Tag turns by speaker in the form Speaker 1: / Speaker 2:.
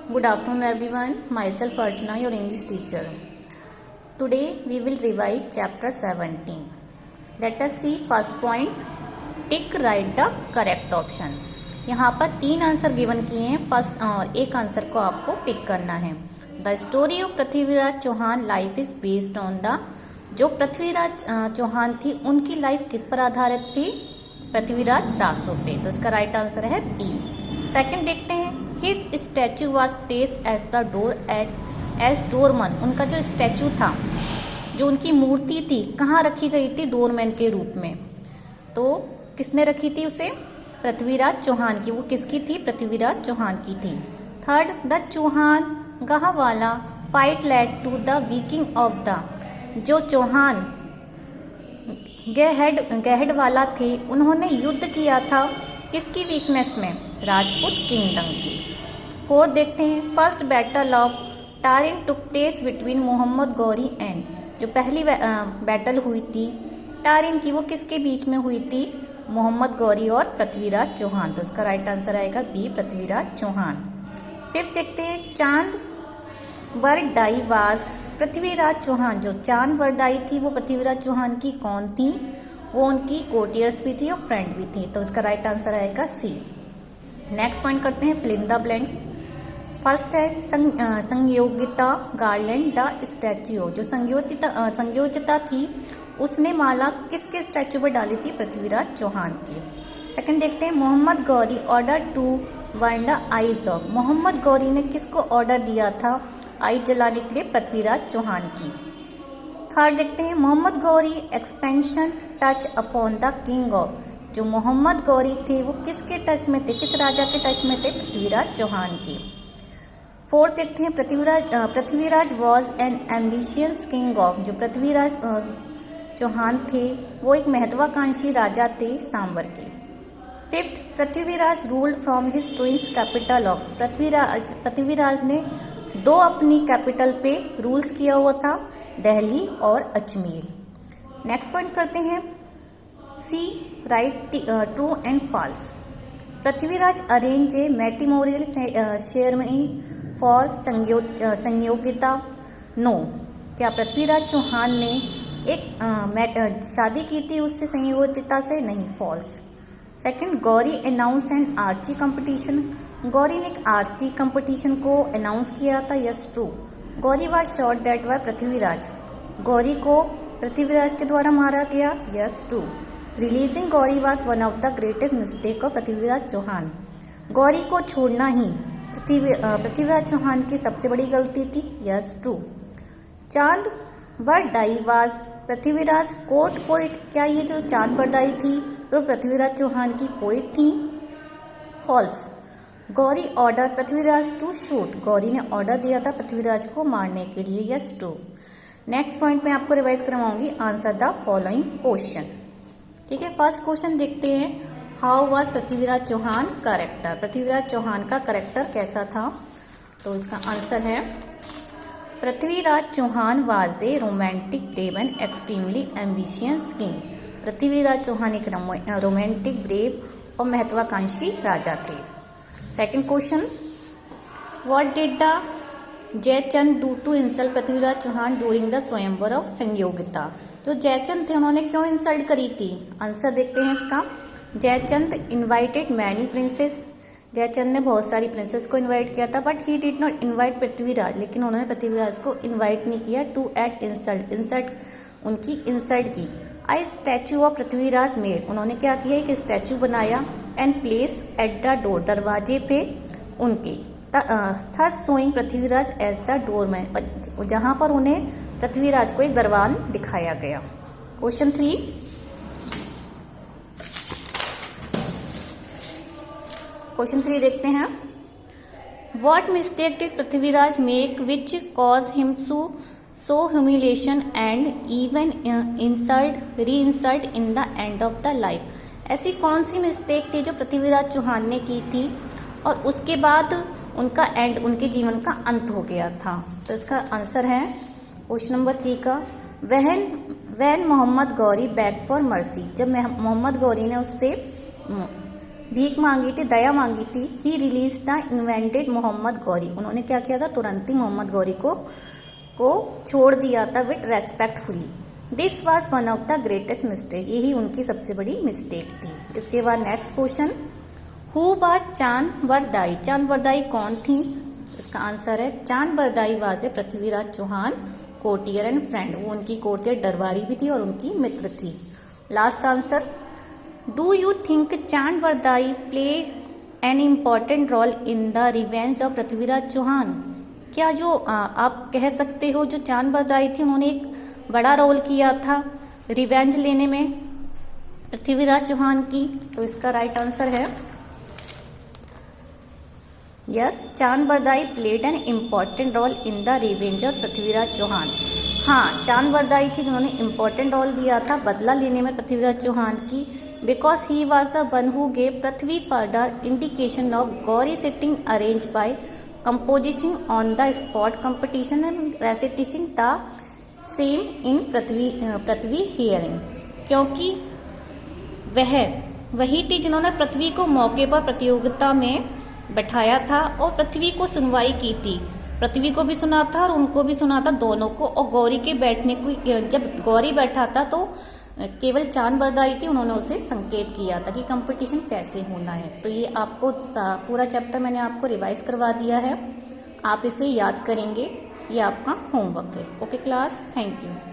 Speaker 1: Good afternoon everyone. Myself Archana, your English teacher. Today we will revise chapter 17. Let us see first point. Tick write the correct option. यहाँ पर 3 answer given किए हैं first और एक answer को आपको pick करना है. The story of Prithviraj Chauhan life is based on the. जो पृथ्वीराज चौहान थी उनकी लाइफ किस पर आधारित थी? पृथ्वीराज रासो पे. तो इसका राइट आंसर है बी. सेकंड देखते हैं. His statue was place at the door at as doorman. उनका जो स्टैचू था, जो उनकी मूर्ति थी, कहाँ रखी गई थी? डोरमैन के रूप में. तो किसने रखी थी उसे? पृथ्वीराज चौहान की. वो किसकी थी? पृथ्वीराज चौहान की थी. Third, the Chauhan Gahadavala fight led to the weakening of the. जो चौहान गहड वाला थे, उन्होंने युद्ध किया था किसकी वीकनेस में? राजपूत किंगडम की. फोर्थ देखते हैं. First battle of Tarain took place between Mohammad Ghori and. जो पहली बैटल हुई थी टारिन की, वो किसके बीच में हुई थी? मोहम्मद गौरी और पृथ्वीराज चौहान. तो इसका राइट आंसर आएगा बी, पृथ्वीराज चौहान. फिफ्थ देखते हैं. चांद बरदाई वाज. पृथ्वीराज चौहान, जो चांद बरदाई थी वो पृथ्वीराज चौहान की कौन थी? वो उनकी कोर्टियर्स भी थी और फ्रेंड भी थी. तो इसका राइट आंसर आएगा सी. नेक्स्ट पॉइंट करते हैं. Fill in the blanks. First है संयोगिता गार्लैंड द स्टैच्यू. जो संयोजिता थी उसने माला किसके स्टैच्यू पर डाली थी? पृथ्वीराज चौहान की. सेकंड देखते हैं. Mohammad Ghori order to burn the eyes of. Mohammad Ghori ने किसको ऑर्डर दिया था आइज जलाने के लिए? पृथ्वीराज चौहान की. थर्ड देखते हैं. Mohammad Ghori expansion touch upon the king of. जो मोहम्मद गौरी थे वो किसके टच में थे? किस राजा के टच में थे? पृथ्वीराज चौहान की. फोर्थ देखते हैं. Prithviraj was an ambitious king of. जो पृथ्वीराज चौहान थे वो एक महत्वाकांक्षी राजा थे सांबर के. Fifth, Prithviraj ruled from his twins capital of. Prithviraj ने 2 अपनी कैपिटल पे रूल्स किया हुआ था, दिल्ली और अजमेर. नेक्स्ट पॉइंट करते हैं. C write true and false. Prithviraj arrange a matrimonial ceremony for Sanyogita. No. क्या पृथ्वीराज चौहान ने एक शादी की थी उससे संयोगिता से? नहीं, false. Second, Ghori announce an archery competition. Ghori ने एक आर्ची कंपटीशन को अनाउंस किया था. Yes, true. Ghori was shot dead by Prithviraj. Ghori को पृथ्वीराज के द्वारा मारा गया. Yes, true. Releasing Ghori was one of the greatest mistake of Prithviraj Chauhan. Ghori को छोड़ना ही पृथ्वीराज चौहान की सबसे बड़ी गलती थी. Yes, true. Chand Bardai was Prithviraj court poet. क्या ये जो चांद बरदाई थी वो पृथ्वीराज चौहान की पोइट थी? False. Ghori order Prithviraj to shoot. Ghori ने ऑर्डर दिया था पृथ्वीराज को मारने के लिए. Yes, true. नेक्स्ट पॉइंट में आपको रिवाइज करवाऊंगी. Answer the following question. ठीक है. फर्स्ट क्वेश्चन देखते हैं. How was Prithviraj Chauhan character. Prithviraj Chauhan का कैरेक्टर कैसा था? तो इसका आंसर है Prithviraj Chauhan was a romantic brave and extremely ambitious king. Prithviraj Chauhan एक रोमांटिक ब्रेव और महत्वाकांक्षी राजा थे. Second question. What did the Jaichand do to insult Prithviraj Chauhan during the swayamvar of Sanyogita. जो जयचंद थे उन्होंने क्यों इंसल्ट करी थी? आंसर देखते हैं इसका. Jaichand invited many princes. Jaichand ने बहुत सारी प्रिंसेस को इनवाइट किया था, but he did not invite Prithviraj. लेकिन उन्होंने पृथ्वीराज को इनवाइट नहीं किया. टू एट इंसल्ट उनकी इंसल्ट की. I statue of Prithviraj made. उन्होंने क्या किया? एक स्टैचू बनाया and place at the door. दरवाजे पे उनके. Thus showing Prithviraj as the doorman. जहां पर उन्हें पृथ्वीराज को एक दरबान दिखाया गया. क्वेश्चन 3. क्वेश्चन 3 देखते हैं. What mistake did Prithviraj make which cause him to so humiliation and even real insult in the end of the life. ऐसी कौन सी मिस्टेक थी जो पृथ्वीराज चौहान ने की थी और उसके बाद उनका एंड, उनके जीवन का अंत हो गया था? तो इसका आंसर है क्वेश्चन नंबर 3 का. When Mohammad Ghori back for mercy. जब मोहम्मद गौरी ने उससे भीख मांगी थी, दया मांगी थी। He release the invented Mohammad Ghori, उन्होंने क्या किया था, तुरंत ही मोहम्मद गौरी को छोड़ दिया था with respectfully. This was one of the greatest mistake, यही उनकी सबसे बड़ी मिस्टेक थी। इसके बाद नेक्स्ट क्वेश्चन, हु वाज चांद बरदाई, चांद बरदाई कौन थी? इसका आंसर है Chand Bardai was a Prithviraj Chauhan courtier and friend, वो उनकी कोर्टियर दरबारी भी थी और उनकी मित्र थी। Last answer, do you think Chand Bardai play an important role in the revenge of Prithviraj Chauhan, क्या जो आप कह सकते हो जो चांद बरदाई थी उन्होंने एक बड़ा रोल किया था रिवेंज लेने में पृथ्वीराज चौहान की? तो इसका राइट आंसर है yes, Chand Bardai played an important role in the revenge of Prithviraj Chauhan. हाँ, चांद बरदाई थी जिन्होंने इम्पोर्टेंट रोल दिया था बदला लेने में पृथ्वीराज चौहान की, because he was the one who gave Prithvi further indication of Ghori sitting arrange by composing on the spot competition and reciting the same in Prithvi hearing, क्योंकि वही थी जिन्होंने पृथ्वी को मौके पर प्रतियोगिता में बैठाया था और पृथ्वी को सुनवाई की थी, पृथ्वी को भी सुना था और उनको भी सुना था, दोनों को। और गौरी के बैठने को, जब गौरी बैठा था तो केवल चांद बरदाई थी, उन्होंने उसे संकेत किया था कि कंपटीशन कैसे होना है। तो ये आपको पूरा चैप्टर मैंने आपको रिवाइज करवा दिया है, आप इसे याद करेंगे, ये आपका होमवर्क है। Okay class, thank you.